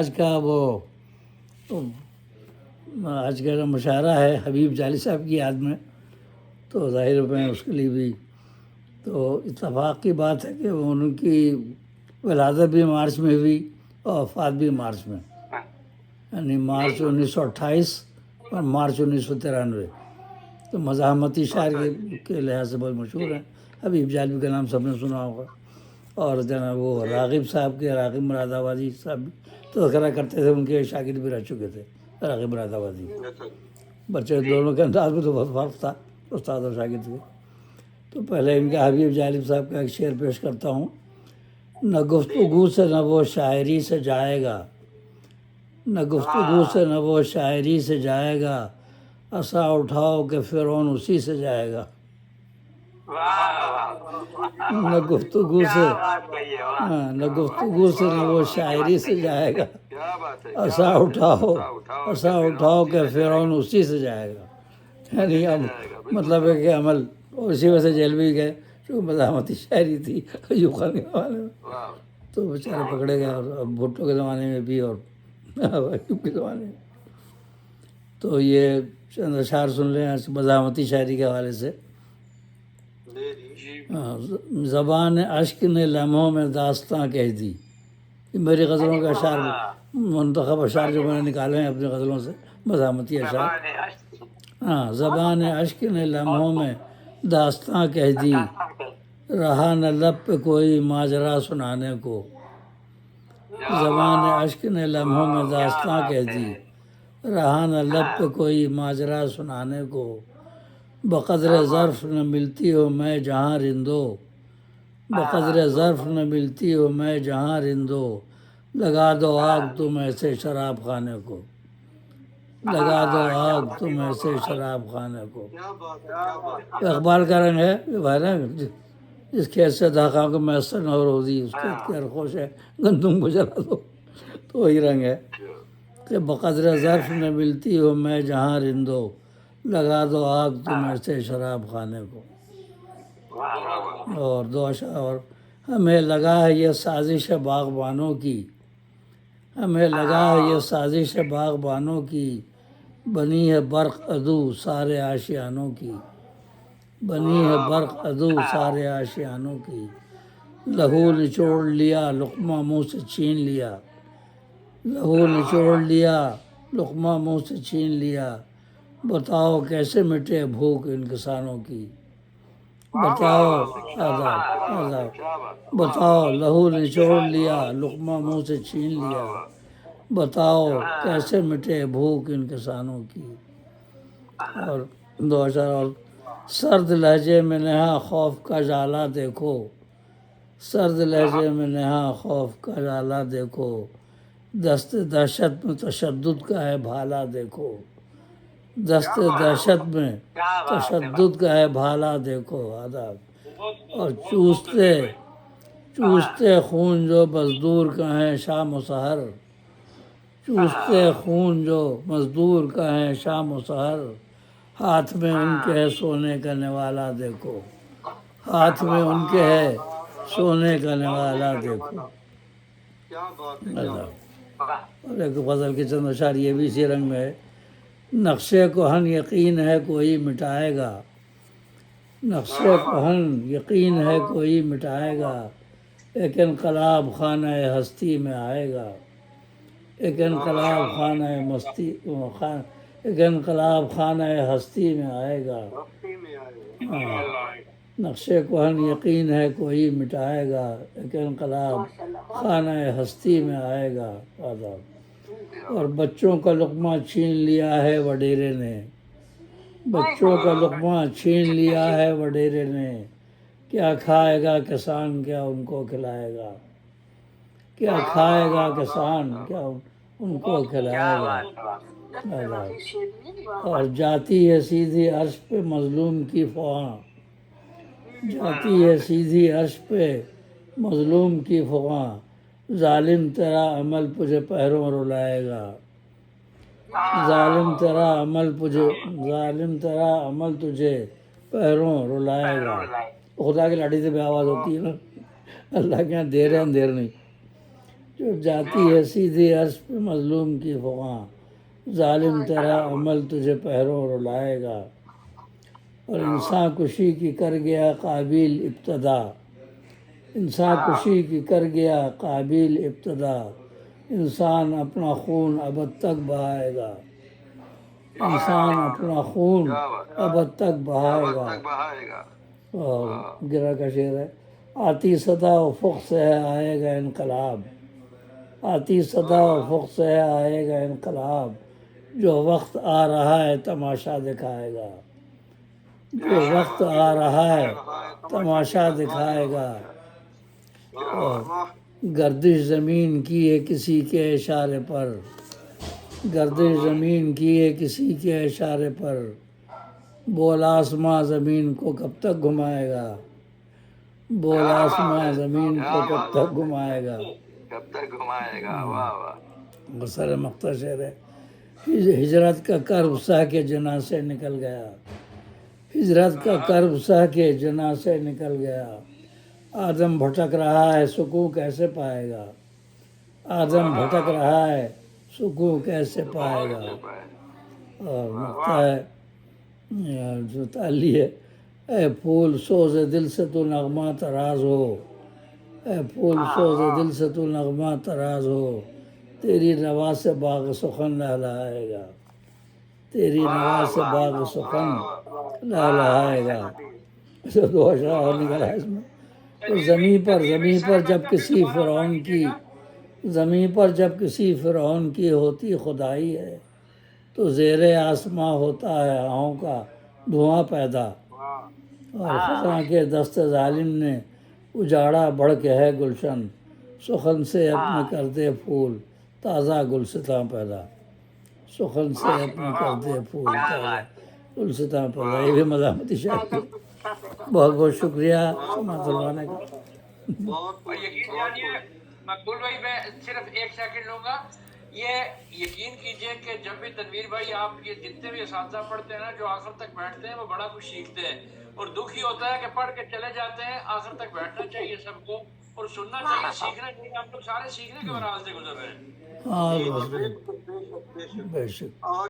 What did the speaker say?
آج کا وہ آج کا جو مشاعرہ ہے حبیب جالی صاحب کی یاد میں، تو ظاہر میں اس کے لیے بھی تو اتفاق کی بات ہے کہ ان کی ولادت بھی مارچ میں ہوئی اور وفات بھی مارچ میں، یعنی مارچ 1928 اور مارچ 1993۔ تو مزاحمتی شاعر کے لحاظ سے بہت مشہور ہیں۔ حبیب جالبی کا نام سب نے سنا ہوگا، اور جناب وہ راغب صاحب کے، راغب مراد آبادی صاحب بھی تذکرہ کرتے تھے، ان کے شاگرد بھی رہ چکے تھے راغب مراد آبادی۔ بچے دونوں کے انداز میں تو بہت فرق تھا استاد اور شاگرد کے۔ تو پہلے ان کا حبیب جالب صاحب کا ایک شعر پیش کرتا ہوں۔ نہ گفتگو سے نہ وہ شاعری سے جائے گا، نہ گفتگو سے نہ وہ شاعری سے جائے گا، عصا اٹھاؤ کہ فرعون اسی سے جائے گا۔ نہ گفتگو سے نہ گفتگو سے نہ وہ شاعری سے جائے گا، عصا اٹھاؤ کہ فرعون اسی سے جائے گا۔ یعنی اب مطلب ہے کہ عمل، اور اسی وجہ سے جیل بھی گئے، جو مزاحمتی شاعری تھی ایوب خان کے زمانے میں، تو بیچارے پکڑے گئے، اور بھٹو کے زمانے میں بھی اور ایوب کے زمانے میں۔ تو یہ چند اشعار سن لیں مزاحمتی شاعری کے حوالے سے۔ زبان اشک نے لمحوں میں داستاں کہہ دی، یہ میری غزلوں کے اشعار، منتخب اشعار جو میں نے نکالے ہیں اپنی غزلوں سے، مزاحمتی اشعار۔ زبان اشک نے لمحوں میں داستاں کہہ دی، رہا نہ لب پہ کوئی ماجرا سنانے کو۔ زبان اشک نے لمحوں میں داستاں کہہ دی، رہا نہ لب پہ کوئی ماجرا سنانے کو۔ بقدر ظرف نہ ملتی ہو میں جہاں رندو، بقدر ظرف نہ ملتی ہو میں جہاں رندو، لگا دو آگ تم ایسے شراب خانے کو، لگا دو آگ تم ایسے شراب خانے کو۔ اقبال کا رنگ ہے نا، جس کھیت سے دھاگا کو میسر نہ روزی، اس کھیت کے خوش ہے گندم کو جلا دو، تو وہی رنگ ہے کہ بقدر ظرف نہ ملتی ہو میں جہاں رندو، لگا دو آگ تم ایسے شراب خانے کو۔ اور دو اشعار، ہمیں لگا ہے یہ سازش ہے باغبانوں کی، ہمیں لگا ہے یہ سازش ہے باغبانوں کی، بنی ہے برق عدو سارے آشیانوں کی، بنی ہے برق عدو سارے آشیانوں کی۔ لہو نچوڑ لیا لقمہ منہ سے چھین لیا، لہو نچوڑ لیا لقمہ منہ سے چھین لیا، بتاؤ کیسے مٹے بھوک ان کسانوں کی، بتاؤ آزاد بتاؤ، لہو نچوڑ لیا لقمہ منہ سے چھین لیا، بتاؤ کیسے مٹے بھوک ان کسانوں کی۔ اور دو اشعار اور، سرد لہجے میں نہا خوف کا جالا دیکھو، سرد لہجے میں نہا خوف کا جالا دیکھو، دست دہشت میں تشدد کا ہے بھالا دیکھو، دست دہشت میں تشدد کا ہے بھالا دیکھو۔ آداب اور چوستے خون جو مزدور کا ہے شام و سحر، چوستے خون جو مزدور کا ہے شام و سحر، ہاتھ میں ان کے ہے سونے کا نوالا دیکھو، ہاتھ میں ان کے ہے سونے کا نوالا دیکھو۔ اور ایک غزل کے چند اشعار یہ بھی اسی رنگ میں ہے۔ نقشے کہن یقین ہے کوئی مٹائے گا، نقشے کہن یقین ہے کوئی مٹائے گا، ایک انقلاب خانہ ہستی میں آئے گا، ایک انقلاب خانہ ایک انقلاب خانہ ہستی میں آئے گا۔ نقشے کہن یقین ہے کوئی مٹائے گا، ایک انقلاب خانہ ہستی میں آئے گا۔ اور بچوں کا لقمہ چھین لیا ہے وڈیرے نے، بچوں کا لقمہ چھین لیا ہے وڈیرے نے، کیا کھائے گا کسان کیا ان کو کھلائے گا، کیا کھائے گا کسان کیا ان کو کھلائے گا۔ اور جاتی ہے سیدھی عرش پہ مظلوم کی فغاں، جاتی ہے سیدھی عرش پہ مظلوم کی فغاں، ظالم تیرا عمل تجھے پیروں رلائے گا، ظالم تیرا عمل تجھے پیروں رلائے گا۔ خدا کی لاٹھی سے بھی آواز ہوتی ہے نا، اللہ کے یہاں دیر ہے اندھیر نہیں۔ جو جاتی ہے سیدھی عرش پہ مظلوم کی فغاں، ظالم تیرا عمل تجھے پہروں رلائے گا۔ اور انسان کشی کی کر گیا قابیل ابتدا، انسان کشی کی کر گیا قابیل ابتدا، انسان اپنا خون ابد تک بہائے گا، انسان اپنا خون ابد تک بہائے گا۔ اور گرا کا شعر ہے، آتی صدا افق سے ہے آئے گا انقلاب، آتی صدا افق سے ہے آئے گا انقلاب، جو وقت آ رہا ہے تماشا دکھائے گا، جو وقت آ رہا ہے تماشا دکھائے گا۔ اور گردش زمین کی ہے کسی کے اشارے پر، گردش زمین کی ہے کسی کے اشارے پر، بول آسماں زمین کو کب تک گھمائے گا، بول آسماں زمین کو کب تک گھمائے گا۔ بسر مقطع شعر ہے، ہجرت کا کرب سہ کے جناح سے نکل گیا، ہجرت کا کرب سہ کے جناح سے نکل گیا، آدم بھٹک رہا ہے سکون کیسے پائے گا، آدم بھٹک رہا ہے سکون کیسے پائے گا۔ اور مقطع ہے جو تعلی ہے، اے پھول سوز دل سے تو نغمہ تراز ہو، اے پھول سوز دل سے تو نغمہ تراز ہو، تیری نوا سے باغ سخن لہلہائے گا، تیری نوا سے باغ سخن لہلہائے گا۔ تو دو اشعار اور نکلا ہے اس میں، تو زمین پر جب کسی فرعون کی، زمین پر جب کسی فرعون کی ہوتی خدائی ہے، تو زیر آسماں ہوتا ہے آہوں کا دھواں پیدا، اور خزاں کے دست ظالم نے اجاڑا بڑھ کے ہے گلشن، سخن سے اپنے کرتے پھول تازہ گلستاں پیدا، سخن سے اپنے کرتے پھول تازہ گلستاں پیدا۔ یہ بھی ملامتی شاعری ہے۔ بہت بہت شکریہ سماعت فرمانے کا۔ اور یقین جانیے مقبول بھائی، میں صرف ایک سیکنڈ لوں گا، یہ یقین کیجئے کہ جب بھی تنویر بھائی آپ یہ جتنے بھی اساتذہ پڑھتے ہیں نا، جو آخر تک بیٹھتے ہیں وہ بڑا کچھ سیکھتے ہیں، اور دکھ ہی ہوتا ہے کہ پڑھ کے چلے جاتے ہیں، آخر تک بیٹھنا چاہیے سب کو اور سننا چاہیے، سیکھنا چاہیے۔ ہم لوگ سارے سیکھنے کے مراحل سے گزر رہے ہیں۔ ہاں بے شک۔